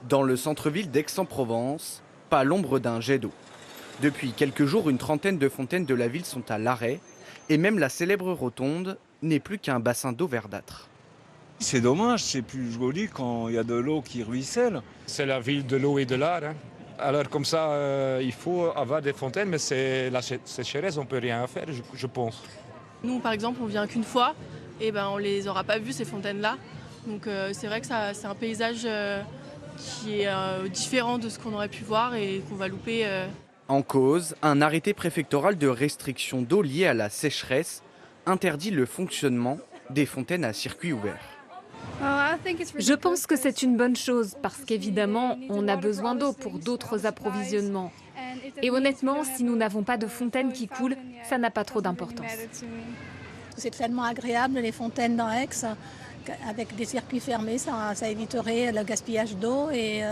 Dans le centre-ville d'Aix-en-Provence, pas l'ombre d'un jet d'eau. Depuis quelques jours, une trentaine de fontaines de la ville sont à l'arrêt et même la célèbre rotonde n'est plus qu'un bassin d'eau verdâtre. C'est dommage, c'est plus joli quand il y a de l'eau qui ruisselle. C'est la ville de l'eau et de l'art, hein. Alors comme ça, il faut avoir des fontaines, mais c'est la sécheresse, on ne peut rien faire, je pense. Nous, par exemple, on vient qu'une fois, et ben on les aura pas vues ces fontaines-là. Donc c'est vrai que c'est un paysage qui est différent de ce qu'on aurait pu voir et qu'on va louper. En cause, un arrêté préfectoral de restriction d'eau lié à la sécheresse interdit le fonctionnement des fontaines à circuit ouvert. Je pense que c'est une bonne chose parce qu'évidemment, on a besoin d'eau pour d'autres approvisionnements. Et honnêtement, si nous n'avons pas de fontaine qui coule, ça n'a pas trop d'importance. C'est tellement agréable les fontaines dans Aix. Avec des circuits fermés, ça éviterait le gaspillage d'eau et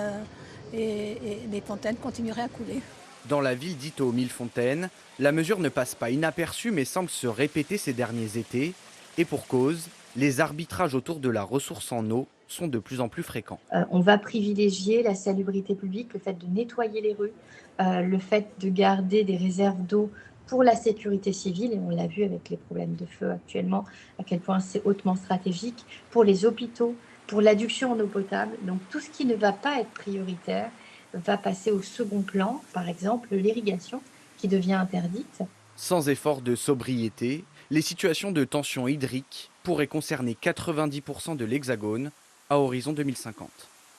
les fontaines continueraient à couler. Dans la ville dite aux 1000 fontaines, la mesure ne passe pas inaperçue mais semble se répéter ces derniers étés. Et pour cause, les arbitrages autour de la ressource en eau sont de plus en plus fréquents. On va privilégier la salubrité publique, le fait de nettoyer les rues, le fait de garder des réserves d'eau pour la sécurité civile, et on l'a vu avec les problèmes de feu actuellement, à quel point c'est hautement stratégique, pour les hôpitaux, pour l'adduction en eau potable. Donc tout ce qui ne va pas être prioritaire va passer au second plan, par exemple l'irrigation qui devient interdite. Sans effort de sobriété, les situations de tension hydrique pourraient concerner 90% de l'Hexagone à horizon 2050.